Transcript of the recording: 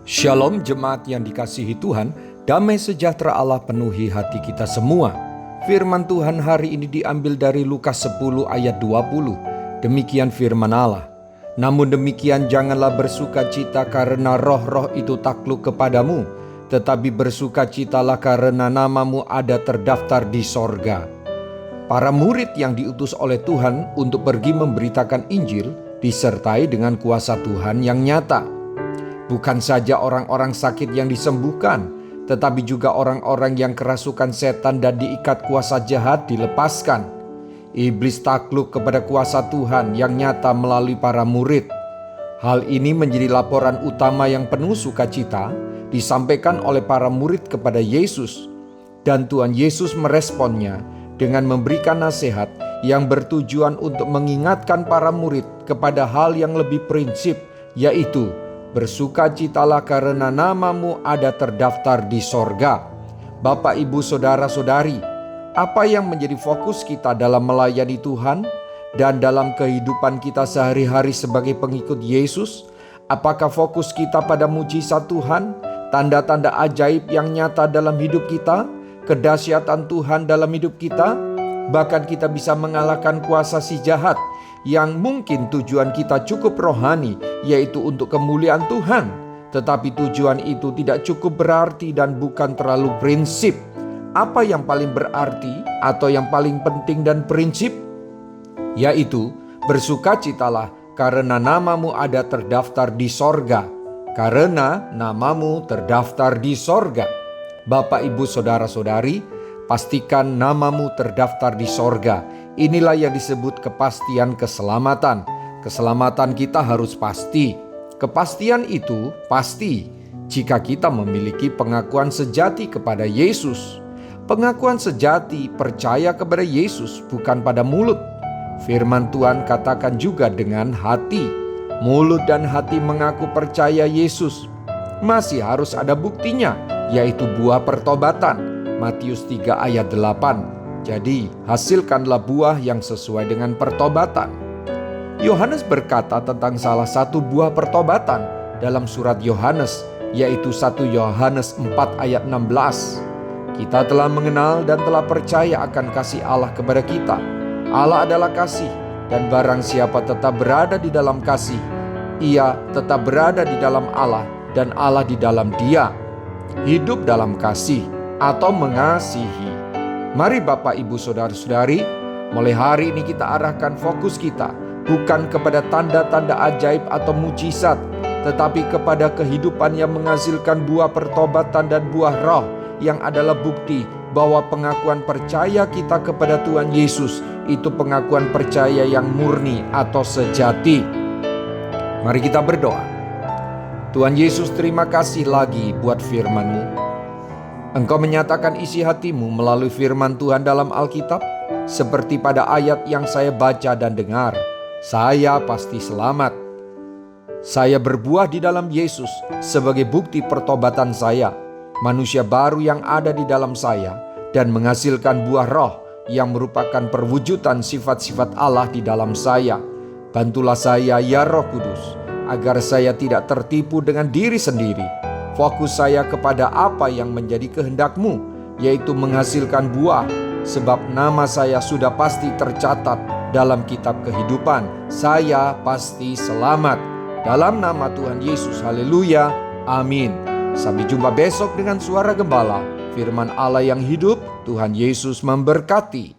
Shalom jemaat yang dikasihi Tuhan, damai sejahtera Allah penuhi hati kita semua. Firman Tuhan hari ini diambil dari Lukas 10 ayat 20. Demikian firman Allah. Namun demikian janganlah bersukacita karena roh-roh itu takluk kepadamu, tetapi bersukacitalah karena namamu ada terdaftar di sorga. Para murid yang diutus oleh Tuhan untuk pergi memberitakan Injil disertai dengan kuasa Tuhan yang nyata. Bukan saja orang-orang sakit yang disembuhkan, tetapi juga orang-orang yang kerasukan setan dan diikat kuasa jahat dilepaskan. Iblis takluk kepada kuasa Tuhan yang nyata melalui para murid. Hal ini menjadi laporan utama yang penuh sukacita disampaikan oleh para murid kepada Yesus. Dan Tuhan Yesus meresponnya dengan memberikan nasihat yang bertujuan untuk mengingatkan para murid kepada hal yang lebih prinsip, yaitu bersukacitalah karena namamu ada terdaftar di sorga. Bapak, Ibu, Saudara-saudari, apa yang menjadi fokus kita dalam melayani Tuhan dan dalam kehidupan kita sehari-hari sebagai pengikut Yesus? Apakah fokus kita pada mujizat Tuhan, tanda-tanda ajaib yang nyata dalam hidup kita, kedahsyatan Tuhan dalam hidup kita? Bahkan kita bisa mengalahkan kuasa si jahat yang mungkin tujuan kita cukup rohani, yaitu untuk kemuliaan Tuhan. Tetapi tujuan itu tidak cukup berarti dan bukan terlalu prinsip. Apa yang paling berarti atau yang paling penting dan prinsip? Yaitu bersukacitalah karena namamu ada terdaftar di sorga. Karena namamu terdaftar di sorga. Bapak, Ibu, Saudara-saudari, pastikan namamu terdaftar di sorga. Inilah yang disebut kepastian keselamatan. Keselamatan kita harus pasti. Kepastian itu pasti jika kita memiliki pengakuan sejati kepada Yesus. Pengakuan sejati percaya kepada Yesus bukan pada mulut. Firman Tuhan katakan juga dengan hati. Mulut dan hati mengaku percaya Yesus. Masih harus ada buktinya, yaitu buah pertobatan. Matius 3 ayat 8. Jadi, hasilkanlah buah yang sesuai dengan pertobatan. Yohanes berkata tentang salah satu buah pertobatan dalam surat Yohanes, yaitu 1 Yohanes 4 ayat 16. Kita telah mengenal dan telah percaya akan kasih Allah kepada kita. Allah adalah kasih, dan barang siapa tetap berada di dalam kasih, ia tetap berada di dalam Allah dan Allah di dalam dia. Hidup dalam kasih atau mengasihi. Mari Bapak, Ibu, Saudara-saudari, mulai hari ini kita arahkan fokus kita bukan kepada tanda-tanda ajaib atau mujizat, tetapi kepada kehidupan yang menghasilkan buah pertobatan dan buah roh yang adalah bukti bahwa pengakuan percaya kita kepada Tuhan Yesus itu pengakuan percaya yang murni atau sejati. Mari kita berdoa. Tuhan Yesus, terima kasih lagi buat firman-Mu. Engkau menyatakan isi hatimu melalui firman Tuhan dalam Alkitab, seperti pada ayat yang saya baca dan dengar. Saya pasti selamat. Saya berbuah di dalam Yesus sebagai bukti pertobatan saya, manusia baru yang ada di dalam saya, dan menghasilkan buah roh yang merupakan perwujudan sifat-sifat Allah di dalam saya. Bantulah saya ya Roh Kudus, agar saya tidak tertipu dengan diri sendiri. Fokus saya kepada apa yang menjadi kehendak-Mu, yaitu menghasilkan buah, sebab nama saya sudah pasti tercatat dalam kitab kehidupan. Saya pasti selamat. Dalam nama Tuhan Yesus, haleluya, amin. Sampai jumpa besok dengan suara gembala, firman Allah yang hidup. Tuhan Yesus memberkati.